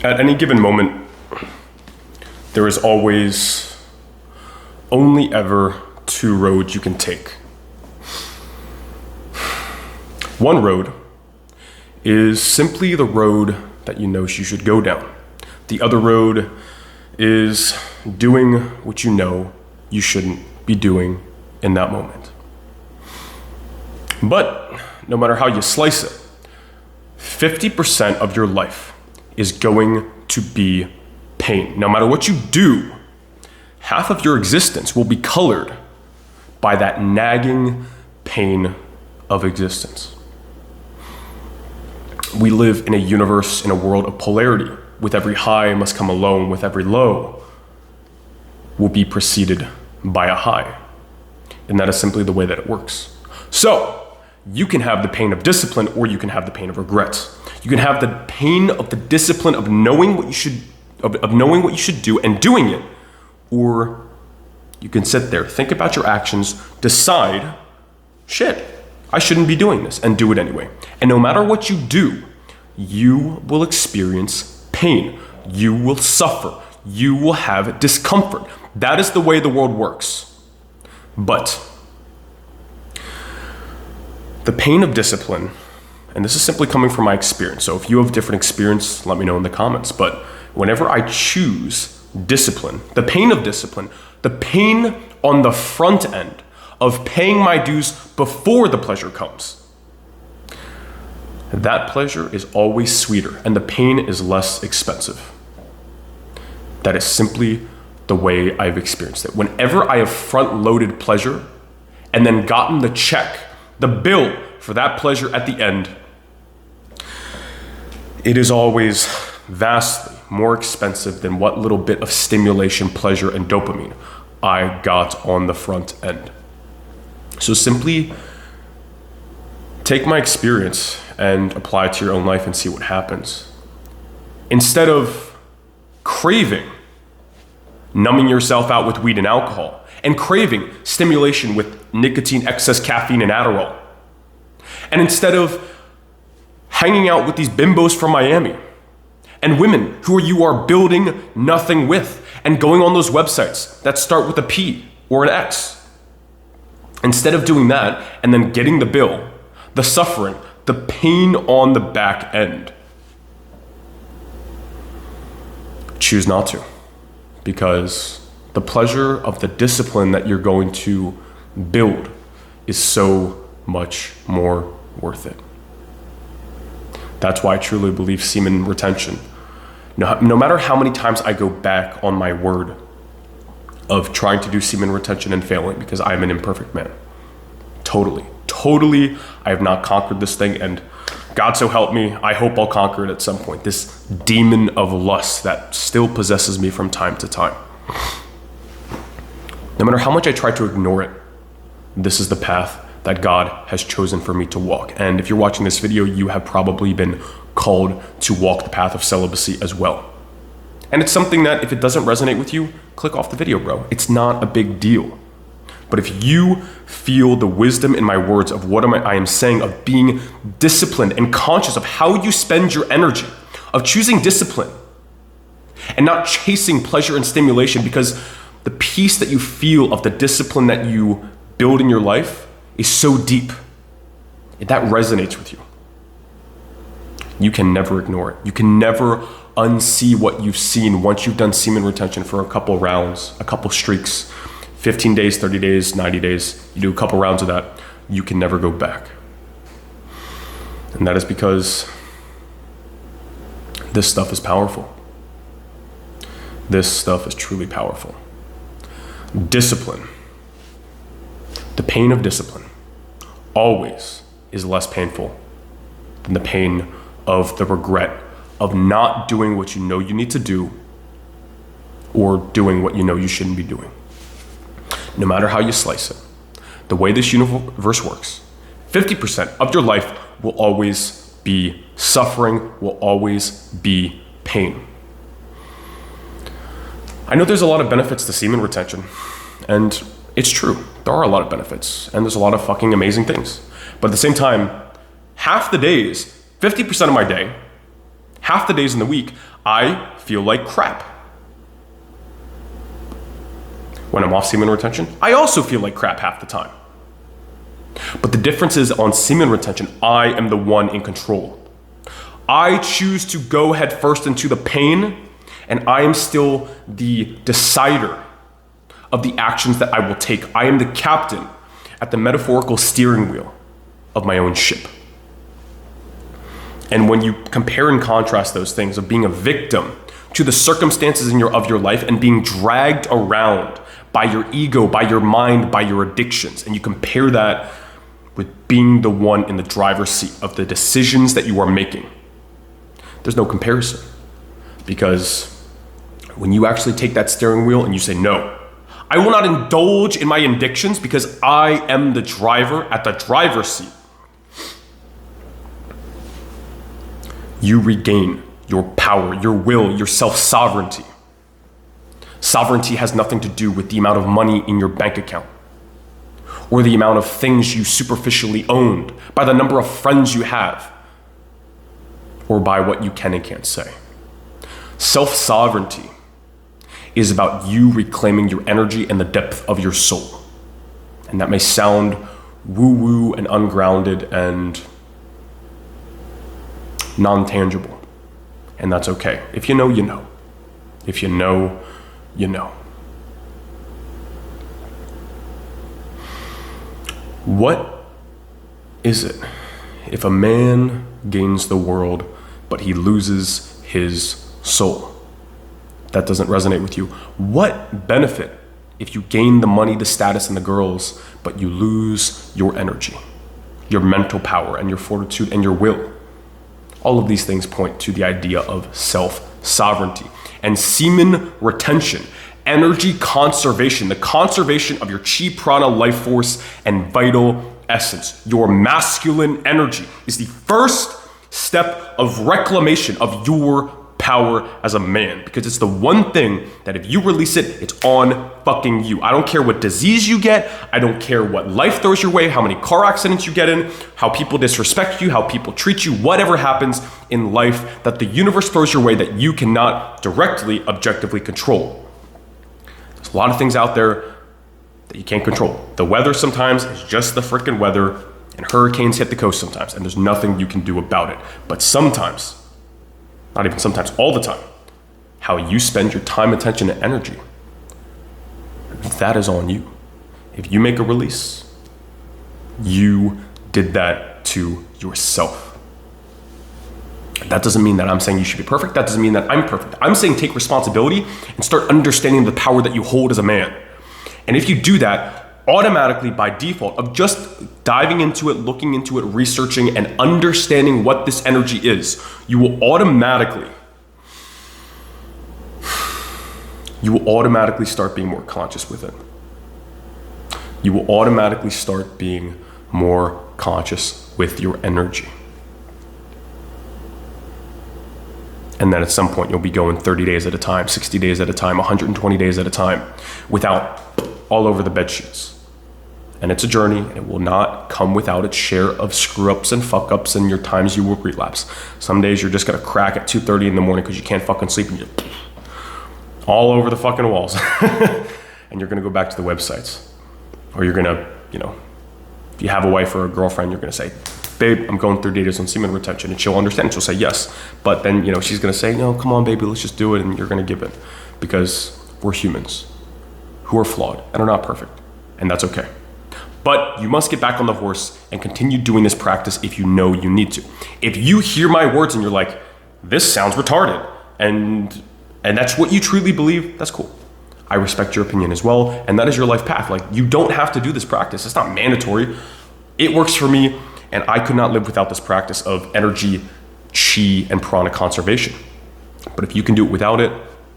At any given moment, there is always only ever two roads you can take. One road is simply the road that you know you should go down. The other road is doing what you know you shouldn't be doing in that moment. But no matter how you slice it, 50% of your life is going to be pain. No matter what you do, half of your existence will be colored by that nagging pain of existence. We live in a universe, in a world of polarity. With every high must come a low, and with every low will be preceded by a high. And that is simply the way that it works. So, you can have the pain of discipline, or you can have the pain of regret. You can have the pain of the discipline of knowing what you should do and doing it, or you can sit there, think about your actions, decide, shit, I shouldn't be doing this, and do it anyway. And no matter what you do, you will experience pain. You will suffer. You will have discomfort. That is the way the world works. But the pain of discipline, and this is simply coming from my experience, so if you have different experience, let me know in the comments, but whenever I choose discipline, the pain of discipline, the pain on the front end of paying my dues before the pleasure comes, that pleasure is always sweeter and the pain is less expensive. That is simply the way I've experienced it. Whenever I have front-loaded pleasure and then gotten the check, the bill for that pleasure at the end, it is always vastly more expensive than what little bit of stimulation, pleasure, and dopamine I got on the front end. So simply take my experience and apply it to your own life and see what happens. Instead of craving numbing yourself out with weed and alcohol, and craving stimulation with nicotine, excess caffeine, and Adderall, and instead of hanging out with these bimbos from Miami and women who you are building nothing with, and going on those websites that start with a P or an X, instead of doing that and then getting the bill, the suffering, the pain on the back end, choose not to, because the pleasure of the discipline that you're going to build is so much more worth it. That's why I truly believe semen retention. No matter how many times I go back on my word of trying to do semen retention and failing, because I am an imperfect man. Totally, I have not conquered this thing, and God so help me, I hope I'll conquer it at some point. This demon of lust that still possesses me from time to time. No matter how much I try to ignore it, this is the path that God has chosen for me to walk. And if you're watching this video, you have probably been called to walk the path of celibacy as well. And it's something that if it doesn't resonate with you, click off the video, bro. It's not a big deal. But if you feel the wisdom in my words of what I am saying, of being disciplined and conscious of how you spend your energy, of choosing discipline and not chasing pleasure and stimulation, because the peace that you feel of the discipline that you build in your life is so deep, that resonates with you. You can never ignore it. You can never unsee what you've seen once you've done semen retention for a couple rounds, a couple streaks, 15 days, 30 days, 90 days. You do a couple rounds of that, you can never go back. And that is because this stuff is powerful. This stuff is truly powerful. Discipline, the pain of discipline, always is less painful than the pain of the regret of not doing what you know you need to do, or doing what you know you shouldn't be doing. No matter how you slice it, the way this universe works, 50% of your life will always be suffering, will always be pain. I know there's a lot of benefits to semen retention, and it's true. There are a lot of benefits, and there's a lot of fucking amazing things. But at the same time, half the days, 50% of my day, Half the days in the week, I feel like crap. When I'm off semen retention, I also feel like crap half the time. But the difference is on semen retention, I am the one in control. I choose to go head first into the pain, and I am still the decider of the actions that I will take. I am the captain at the metaphorical steering wheel of my own ship. And when you compare and contrast those things of being a victim to the circumstances of your life and being dragged around by your ego, by your mind, by your addictions, and you compare that with being the one in the driver's seat of the decisions that you are making, there's no comparison. Because when you actually take that steering wheel and you say, no, I will not indulge in my addictions because I am the driver at the driver's seat, you regain your power, your will, your self-sovereignty. Sovereignty has nothing to do with the amount of money in your bank account or the amount of things you superficially owned, by the number of friends you have, or by what you can and can't say. Self-sovereignty is about you reclaiming your energy and the depth of your soul. And that may sound woo-woo and ungrounded and non-tangible. And that's okay. If you know, you know. If you know, you know. What is it if a man gains the world, but he loses his soul? That doesn't resonate with you. What benefit if you gain the money, the status, and the girls, but you lose your energy, your mental power, and your fortitude, and your will? All of these things point to the idea of self-sovereignty. And semen retention, energy conservation, the conservation of your chi, prana, life force, and vital essence, your masculine energy, is the first step of reclamation of your power as a man, because it's the one thing that if you release it, it's on fucking you. I don't care what disease you get. I don't care what life throws your way, how many car accidents you get in, how people disrespect you, how people treat you, whatever happens in life that the universe throws your way that you cannot directly, objectively control. There's a lot of things out there that you can't control. The weather sometimes is just the freaking weather, and hurricanes hit the coast sometimes, and there's nothing you can do about it. But sometimes, not even sometimes, all the time, how you spend your time, attention, and energy, that is on you. If you make a release, you did that to yourself. That doesn't mean that I'm saying you should be perfect. That doesn't mean that I'm perfect. I'm saying take responsibility and start understanding the power that you hold as a man. And if you do that, automatically by default of just diving into it, looking into it, researching, and understanding what this energy is, you will automatically start being more conscious with it. You will automatically start being more conscious with your energy. And then at some point you'll be going 30 days at a time, 60 days at a time, 120 days at a time without all over the bed sheets. And it's a journey, and it will not come without its share of screw ups and fuck ups and your times you will relapse. Some days you're just gonna crack at 2:30 in the morning because you can't fucking sleep and you're all over the fucking walls. And you're gonna go back to the websites. Or you're gonna, if you have a wife or a girlfriend, you're gonna say, babe, I'm going 30 days on semen retention, and she'll understand, she'll say yes. But then, she's gonna say, no, come on, baby, let's just do it, and you're gonna give in. Because we're humans who are flawed and are not perfect, and that's okay. But you must get back on the horse and continue doing this practice if you know you need to. If you hear my words and you're like, this sounds retarded, and that's what you truly believe, that's cool. I respect your opinion as well, and that is your life path. Like, you don't have to do this practice. It's not mandatory. It works for me, and I could not live without this practice of energy, chi, and prana conservation. But if you can do it without it,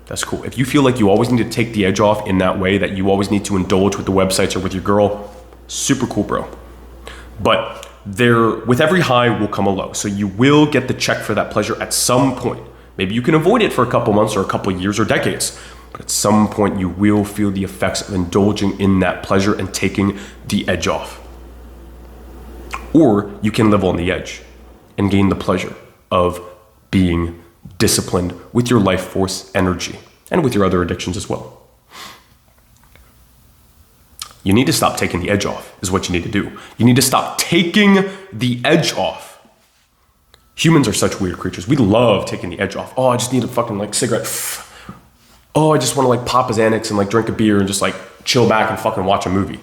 that's cool. If you feel like you always need to take the edge off in that way, that you always need to indulge with the websites or with your girl, super cool, bro. But with every high will come a low. So you will get the check for that pleasure at some point. Maybe you can avoid it for a couple months or a couple years or decades. But at some point you will feel the effects of indulging in that pleasure and taking the edge off. Or you can live on the edge and gain the pleasure of being disciplined with your life force energy and with your other addictions as well. You need to stop taking the edge off, is what you need to do. You need to stop taking the edge off. Humans are such weird creatures. We love taking the edge off. Oh, I just need a fucking like cigarette. Oh, I just want to like pop a Xanax and like drink a beer and just like chill back and fucking watch a movie.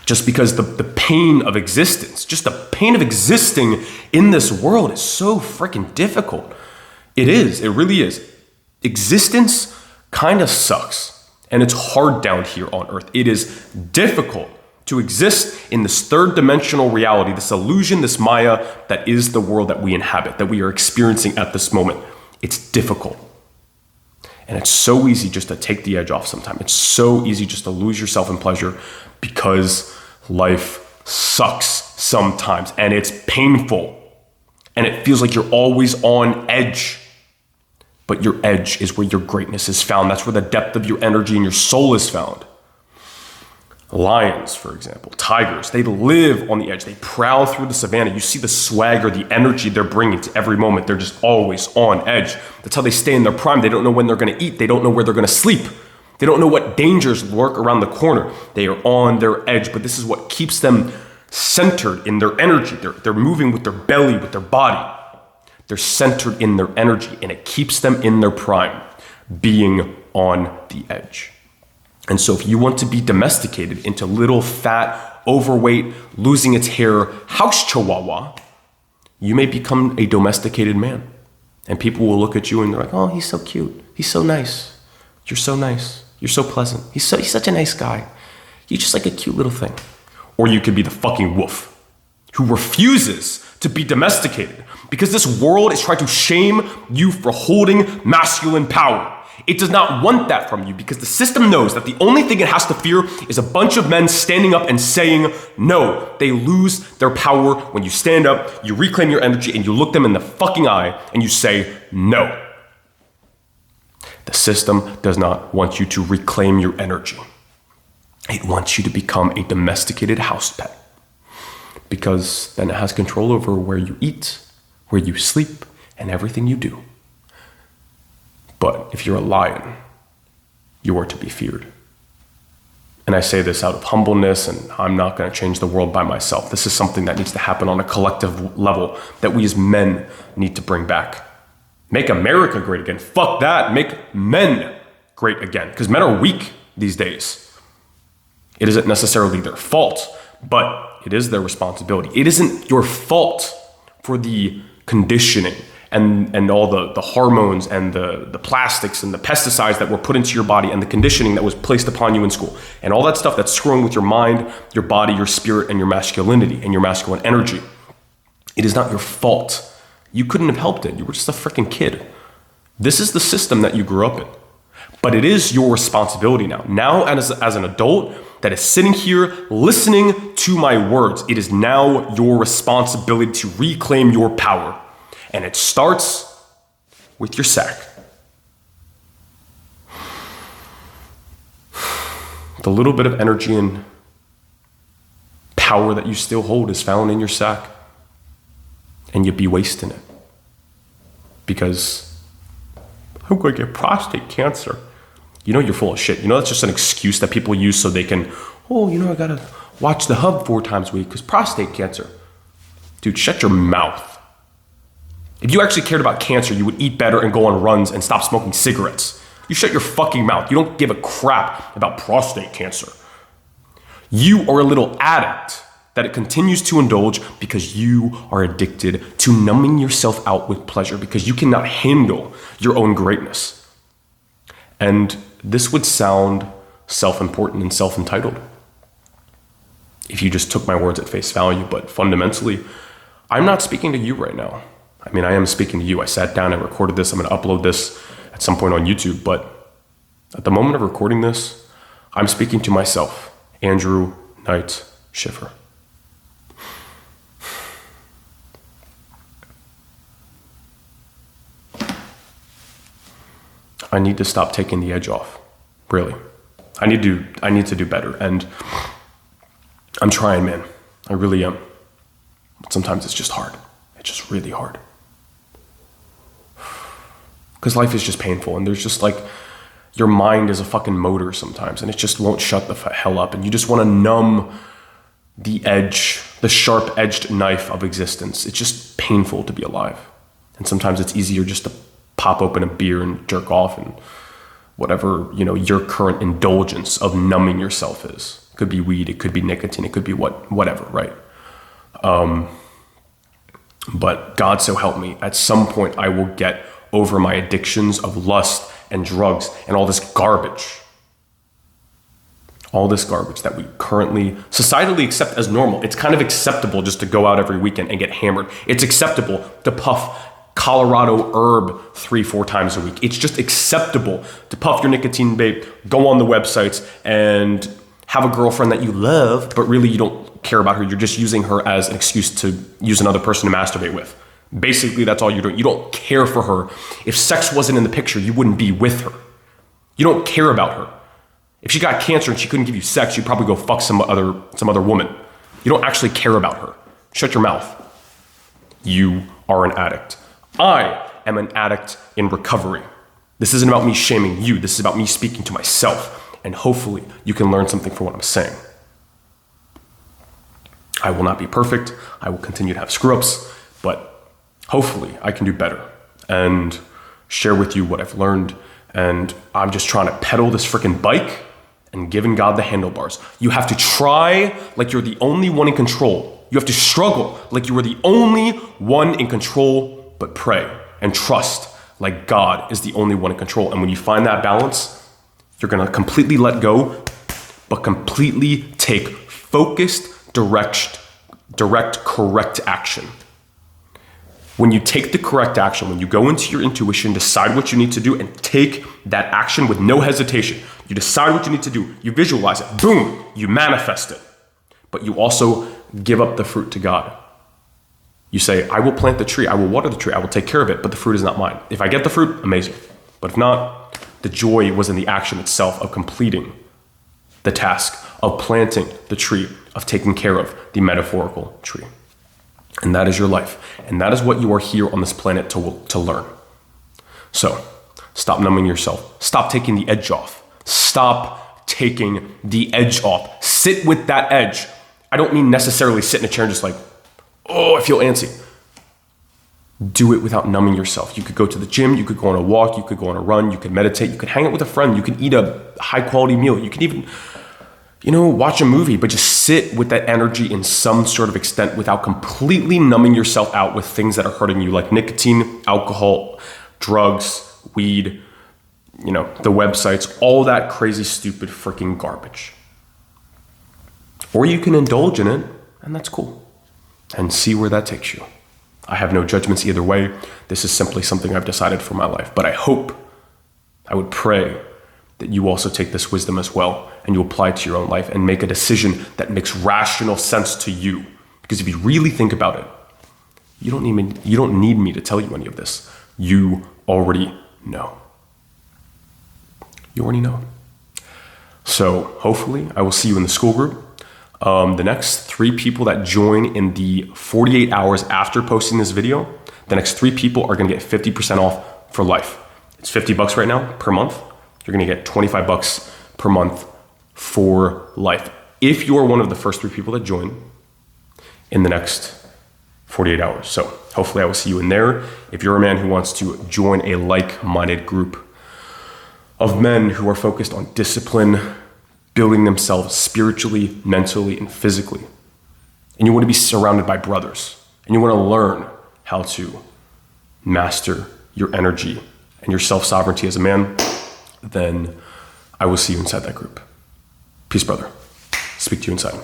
Just because the pain of existence, just the pain of existing in this world is so freaking difficult. It is, it really is. Existence kind of sucks. And it's hard down here on earth. It is difficult to exist in this third dimensional reality, this illusion, this Maya that is the world that we inhabit, that we are experiencing at this moment. It's difficult. And it's so easy just to take the edge off sometimes. It's so easy just to lose yourself in pleasure because life sucks sometimes and it's painful and it feels like you're always on edge. But your edge is where your greatness is found. That's where the depth of your energy and your soul is found. Lions, for example, tigers, they live on the edge. They prowl through the savannah. You see the swagger, the energy they're bringing to every moment. They're just always on edge. That's how they stay in their prime. They don't know when they're going to eat. They don't know where they're going to sleep. They don't know what dangers lurk around the corner. They are on their edge, but this is what keeps them centered in their energy. They're moving with their belly, with their body. They're centered in their energy, and it keeps them in their prime, being on the edge. And so if you want to be domesticated into little, fat, overweight, losing its hair house chihuahua, you may become a domesticated man. And people will look at you and they're like, oh, he's so cute. He's so nice. You're so nice. You're so pleasant. He's such a nice guy. You're just like a cute little thing. Or you could be the fucking wolf who refuses to be domesticated because this world is trying to shame you for holding masculine power. It does not want that from you because the system knows that the only thing it has to fear is a bunch of men standing up and saying no. They lose their power when you stand up, you reclaim your energy, and you look them in the fucking eye and you say no. The system does not want you to reclaim your energy. It wants you to become a domesticated house pet. Because then it has control over where you eat, where you sleep, and everything you do. But if you're a lion, you are to be feared. And I say this out of humbleness, and I'm not going to change the world by myself. This is something that needs to happen on a collective level that we as men need to bring back. Make America great again. Fuck that. Make men great again. Because men are weak these days. It isn't necessarily their fault, but it is their responsibility. It isn't your fault for the conditioning and all the hormones and the plastics and the pesticides that were put into your body and the conditioning that was placed upon you in school and all that stuff that's screwing with your mind, your body, your spirit, and your masculinity and your masculine energy. It is not your fault. You couldn't have helped it. You were just a freaking kid. This is the system that you grew up in. But it is your responsibility now. Now, as an adult that is sitting here listening to my words, it is now your responsibility to reclaim your power. And it starts with your sack. The little bit of energy and power that you still hold is found in your sack. And you'd be wasting it. Because I'm going to get prostate cancer. You know you're full of shit. You know that's just an excuse that people use so they can, I gotta watch the hub 4 times a week because prostate cancer. Dude, shut your mouth. If you actually cared about cancer, you would eat better and go on runs and stop smoking cigarettes. You shut your fucking mouth. You don't give a crap about prostate cancer. You are a little addict that it continues to indulge because you are addicted to numbing yourself out with pleasure because you cannot handle your own greatness. And this would sound self-important and self-entitled if you just took my words at face value, but fundamentally, I'm not speaking to you right now. I mean, I am speaking to you. I sat down and recorded this. I'm going to upload this at some point on YouTube, but at the moment of recording this, I'm speaking to myself, Andrew Knight Schiffer. I need to stop taking the edge off, really. I need to do better, and I'm trying, man. I really am. But sometimes it's just hard. It's just really hard. Because life is just painful, and there's just like, your mind is a fucking motor sometimes, and it just won't shut the hell up, and you just want to numb the edge, the sharp-edged knife of existence. It's just painful to be alive. And sometimes it's easier just to pop open a beer and jerk off and whatever, your current indulgence of numbing yourself is. It could be weed, it could be nicotine, it could be whatever, right? But God so help me, at some point I will get over my addictions of lust and drugs and all this garbage. All this garbage that we currently societally accept as normal. It's kind of acceptable just to go out every weekend and get hammered. It's acceptable to puff Colorado herb 3-4 times a week. It's just acceptable to puff your nicotine vape, go on the websites and have a girlfriend that you love, but really you don't care about her. You're just using her as an excuse to use another person to masturbate with. Basically, that's all you're doing. You don't care for her. If sex wasn't in the picture, you wouldn't be with her. You don't care about her. If she got cancer and she couldn't give you sex, you'd probably go fuck some other woman. You don't actually care about her. Shut your mouth. You are an addict. I am an addict in recovery. This isn't about me shaming you. This is about me speaking to myself. And hopefully you can learn something from what I'm saying. I will not be perfect. I will continue to have screw-ups, but hopefully I can do better and share with you what I've learned. And I'm just trying to pedal this freaking bike and giving God the handlebars. You have to try like you're the only one in control. You have to struggle like you were the only one in control, but pray and trust like God is the only one in control. And when you find that balance, you're gonna completely let go, but completely take focused, direct, correct action. When you take the correct action, when you go into your intuition, decide what you need to do and take that action with no hesitation. You decide what you need to do, you visualize it, boom, you manifest it. But you also give up the fruit to God. You say, I will plant the tree, I will water the tree, I will take care of it, but the fruit is not mine. If I get the fruit, amazing. But if not, the joy was in the action itself of completing the task of planting the tree, of taking care of the metaphorical tree. And that is your life. And that is what you are here on this planet to learn. So stop numbing yourself. Stop taking the edge off. Stop taking the edge off. Sit with that edge. I don't mean necessarily sit in a chair and just like, oh, I feel antsy. Do it without numbing yourself. You could go to the gym, you could go on a walk, you could go on a run, you could meditate, you could hang out with a friend, you could eat a high quality meal, you can even, watch a movie, but just sit with that energy in some sort of extent without completely numbing yourself out with things that are hurting you, like nicotine, alcohol, drugs, weed, the websites, all that crazy, stupid freaking garbage. Or you can indulge in it, and that's cool, and see where that takes you. I have no judgments either way. This is simply something I've decided for my life. But I would pray that you also take this wisdom as well and you apply it to your own life and make a decision that makes rational sense to you. Because if you really think about it, you don't need me to tell you any of this. You already know. You already know. So hopefully I will see you in the school group. The next 3 people that join in the 48 hours after posting this video, the next 3 people are gonna get 50% off for life. It's $50 right now per month. You're gonna get $25 per month for life. If you are one of the first 3 people that join in the next 48 hours. So hopefully I will see you in there. If you're a man who wants to join a like-minded group of men who are focused on discipline, building themselves spiritually, mentally, and physically. And you want to be surrounded by brothers. And you want to learn how to master your energy and your self-sovereignty as a man, then I will see you inside that group. Peace, brother. Speak to you inside.